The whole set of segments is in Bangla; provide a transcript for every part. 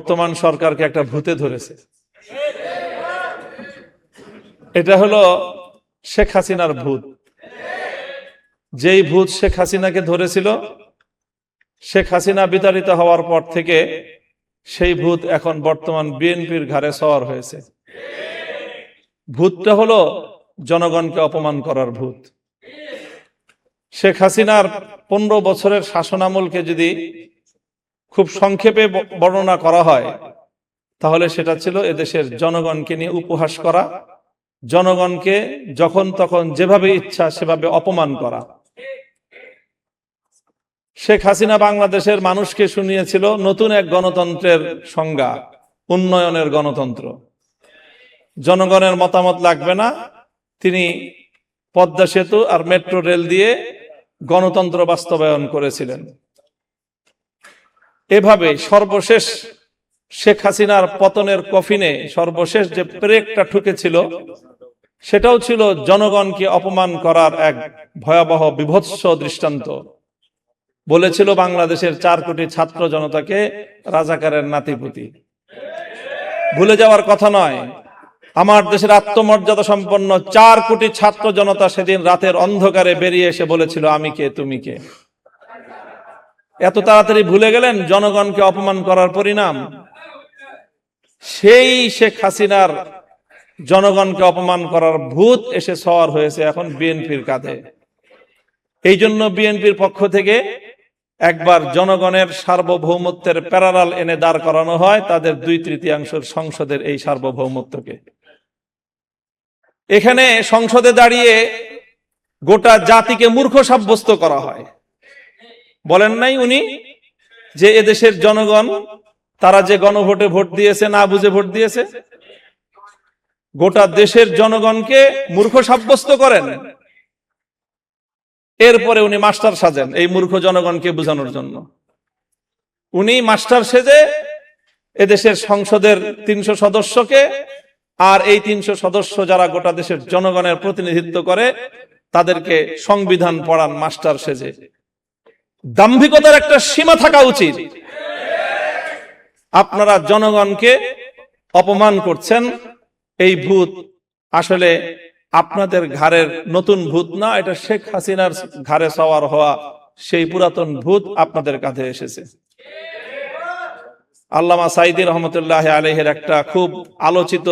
বর্তমান সরকারকে একটা ভূতে ধরেছে। এটা হলো শেখ হাসিনার ভূত। যেই ভূত শেখ হাসিনাকে ধরেছিল, শেখ হাসিনা বিতাড়িত হওয়ার পর থেকে সেই ভূত এখন বর্তমান বিএনপির ঘাড়ে সওয়ার হয়েছে। ভূতটা হলো জনগণকে অপমান করার ভূত। শেখ হাসিনার 15 বছরের শাসনামলকে যদি খুব সংক্ষেপে বর্ণনা করা হয়, তাহলে সেটা ছিল এদেশের জনগণকে নিয়ে উপহাস করা, জনগণকে যখন তখন যেভাবে ইচ্ছা সেভাবে অপমান করা। শেখ হাসিনা বাংলাদেশের মানুষকে শুনিয়েছিল নতুন এক গণতন্ত্রের সংজ্ঞা, উন্নয়নের গণতন্ত্র। জনগণের মতামত লাগবে না, তিনি পদ্মা সেতু আর মেট্রো রেল দিয়ে গণতন্ত্র বাস্তবায়ন করেছিলেন। এভাবে সর্বশেষ শেখ হাসিনার পতনের কফিনে সর্বশেষ যে পেরেকটা ঠুকেছিল, সেটাও ছিল জনগণকে অপমান করার এক ভয়াবহ বিভৎস দৃষ্টান্ত। বলেছিল বাংলাদেশের 4 কোটি ছাত্র জনতাকে রাজাকারের নাতিপুতি। ভুলে যাওয়ার কথা নয়, আমার দেশের আত্মমর্যাদা সম্পন্ন 4 কোটি ছাত্র জনতা সেদিন রাতের অন্ধকারে বেরিয়ে এসে বলেছিল, আমি কে, তুমি কে। এত তাড়াতাড়ি ভুলে গেলেন জনগণকে অপমান করার পরিণাম। সেই শেখ হাসিনার জনগণকে অপমান করার ভূত এসে সওয়ার হয়েছে এখন বিএনপির কাঁধে। এই জন্য বিএনপির পক্ষ থেকে একবার জনগণের সার্বভৌমত্বের প্যারালাল এনে দাঁড় করানো হয় তাদের 2/3 সংসদের এই সার্বভৌমত্বকে। এখানে সংসদে দাঁড়িয়ে গোটা জাতিকে মূর্খ সাব্যস্ত করা হয়। বলেন নাই উনি যে এদেশের জনগণ তারা যে গণভোটে ভোট দিয়েছে, না বুঝে ভোট দিয়েছে। গোটা দেশের জনগণকে মূর্খ সাব্যস্ত করেন, এরপরে উনি মাস্টার সাজেন এই মূর্খ জনগণকে বোঝানোর জন্য। উনি মাস্টার সেজে এদেশের সংসদের 300 সদস্যকে আর এই 300 সদস্য যারা গোটা দেশের জনগণের প্রতিনিধিত্ব করে তাদেরকে সংবিধান পড়ান মাস্টার সেজে। দাম্ভিকতার একটা সীমা থাকা উচিত। আপনারা জনগণকে অপমান করছেন। এই ভূত আসলে আপনাদের ঘাড়ের নতুন ভূত না, এটা শেখ হাসিনার ঘাড়ে সওয়ার হওয়া সেই পুরাতন ভূত আপনাদের কাঁধে এসেছে। আল্লামা সাঈদী রহমতুল্লাহ আলাইহির একটা খুব আলোচিত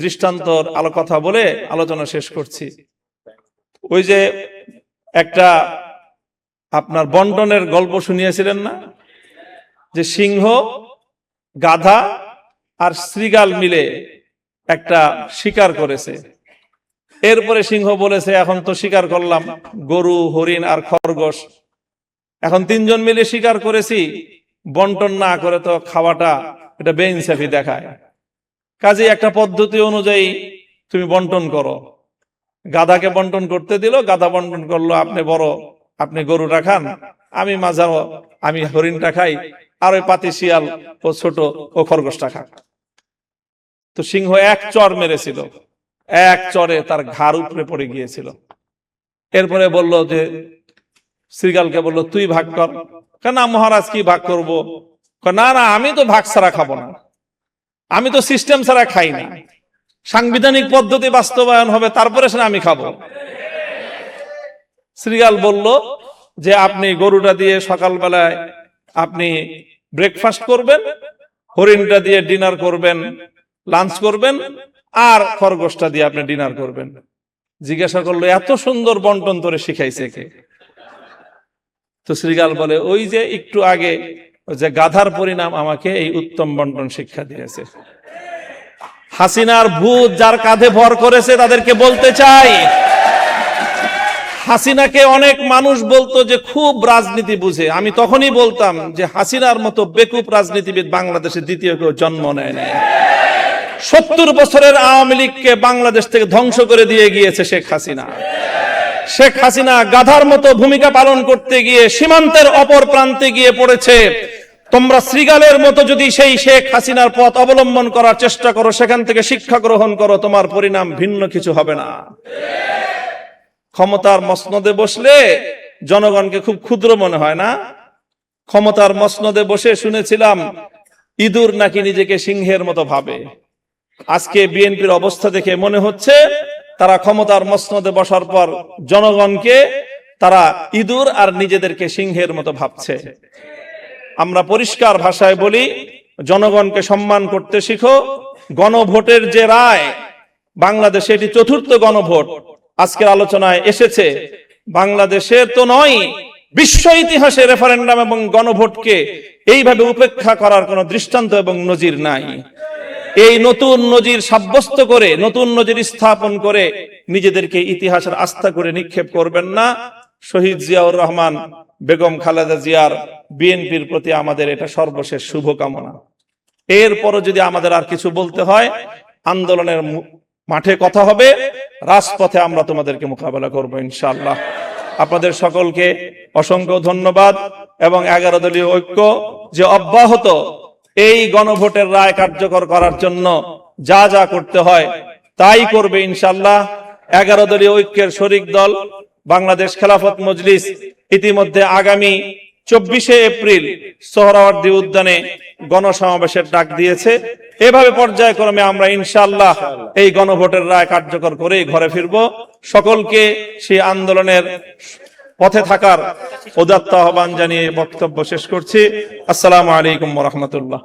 দৃষ্টান্তর কথা বলে আলোচনা শেষ করছি। ওই যে একটা আপনার বন্টনের গল্প শুনিয়েছিলেন না, যে সিংহ, গাধা আর শ্রীগাল মিলে একটা শিকার করেছে। এরপরে সিংহ বলেছে, এখন তো শিকার করলাম গরু, হরিণ আর খরগোশ, এখন 3 জন মিলে শিকার করেছি, বন্টন না করে তো খাওয়াটা এটা বেইনসাফি দেখায়। কাজে একটা পদ্ধতি অনুযায়ী তুমি বন্টন করো। গাধাকে বন্টন করতে দিল, গাধা বন্টন করলো, আপনি বড়, আপনি গরুটা খান, আমি মাঝারো, আমি হরিণটা খাই, আর ওই পাতি শিয়াল ও ছোট ও খরগোশটা খাক। তো সিংহ এক চর মেরেছিল, এক চরে তার ঘাড় উপরে পড়ে গিয়েছিল। এরপরে বলল যে শ্রীগালকে বলল, তুই ভাগ কর। না মহারাজ, কি ভাগ করব? না না, আমি তো ভাগ ছাড়া খাবো না, আমি তো সিস্টেম ছাড়া খাই না, সাংবিধানিক পদ্ধতি বাস্তবায়ন হবে তারপরে সেটা আমি খাবো। শ্রীগাল বলল যে আপনি গরুটা দিয়ে সকালবেলায় আপনি ব্রেকফাস্ট করবেন, হরিণটা দিয়ে ডিনার করবেন, লাঞ্চ করবেন, আর খরগোশটা দিয়ে আপনি ডিনার করবেন। জিজ্ঞাসা করলো, এত সুন্দর বন্টন তোরে শিখাইছে কে? তো শ্রীগাল বলে, ওই যে একটু আগে যে গাধার পরিণাম আমাকে এই উত্তম বন্টন শিক্ষা দিয়েছে। হাসিনার ভূত যার কাঁধে ভর করেছে তাদেরকে বলতে চাই, হাসিনাকে অনেক মানুষ বলতো যে খুব রাজনীতি বুঝে। আমি তখনই বলতাম যে হাসিনার মতো বেকুব রাজনীতিবিদ বাংলাদেশে দ্বিতীয় কেউ জন্ম নেয় না। 70 বছরের আওয়ামী লীগকে বাংলাদেশ থেকে ধ্বংস করে দিয়ে গিয়েছে শেখ হাসিনা। শেখ হাসিনা গাধার মতো ভূমিকা পালন করতে গিয়ে সীমান্তের অপর প্রান্তে গিয়ে পড়েছে। তোমরা শ্রীগালের মতো যদি সেই শেখ হাসিনার পথ অবলম্বন করার চেষ্টা করো, সেখান থেকে শিক্ষা গ্রহণ করো, তোমার পরিণাম ভিন্ন কিছু হবে না। ক্ষমতার মসনদে বসলে জনগণকে খুব ক্ষুদ্র মনে হয় না? ক্ষমতার মসনদে বসে শুনেছিলাম ইঁদুর নাকি নিজেকে সিংহের মতো ভাবে। আজকে বিএনপির অবস্থা দেখে মনে হচ্ছে তারা ক্ষমতার মসনদে বসার পর জনগণকে তারা ইঁদুর আর নিজেদেরকে সিংহের মতো ভাবছে। আমরা পরিষ্কার ভাষায় বলি, জনগণকে সম্মান করতে শিখো। গণভোটের যে রায়, বাংলাদেশে এটি চতুর্থ গণভোট আজকের আলোচনায় এসেছে। বাংলাদেশের তো নয়, বিশ্ব ইতিহাসে রেফারেন্ডাম এবং গণভোটকে এইভাবে উপেক্ষা করার কোন দৃষ্টান্ত এবং নজির নাই। এই নতুন নজির সাব্যস্ত করে, নতুন নজির স্থাপন করে নিজেদেরকে ইতিহাসের আস্থা করে নিক্ষেপ করবেন না। শহীদ জিয়াউর রহমান, বেগম খালেদা জিয়ার, বিএনপির প্রতি আমাদের এটা সর্বশেষ শুভকামনা। এরপরও যদি আমাদের আর কিছু বলতে হয়, আন্দোলনের মাঠে কথা হবে, রাজপথে আমরা তোমাদেরকে মোকাবেলা করব ইনশাআল্লাহ। আপনাদের সকলকে অসংখ্য ধন্যবাদ। এবং 11 দলীয় ঐক্য যে অব্যাহত এই গণভোটের রায় কার্যকর করার জন্য যা যা করতে হয় তাই করবে ইনশাআল্লাহ। 11 দলীয় ঐক্যের শরিক দল বাংলাদেশ খেলাফত মজলিস ইতিমধ্যে আগামী 24শে এপ্রিল সোহরাওয়ার্দী উদ্যানে গণসমাবেশের ডাক দিয়েছে। এভাবে পর্যায়ক্রমে আমরা ইনশাআল্লাহ এই গণভোটের রায় কার্যকর করেই ঘরে ফিরব। সকলকে সেই আন্দোলনের পথে থাকার উদাত্ত আহ্বান জানিয়ে বক্তব্য শেষ করছি। আসসালামু আলাইকুম ওয়া রাহমাতুল্লাহ।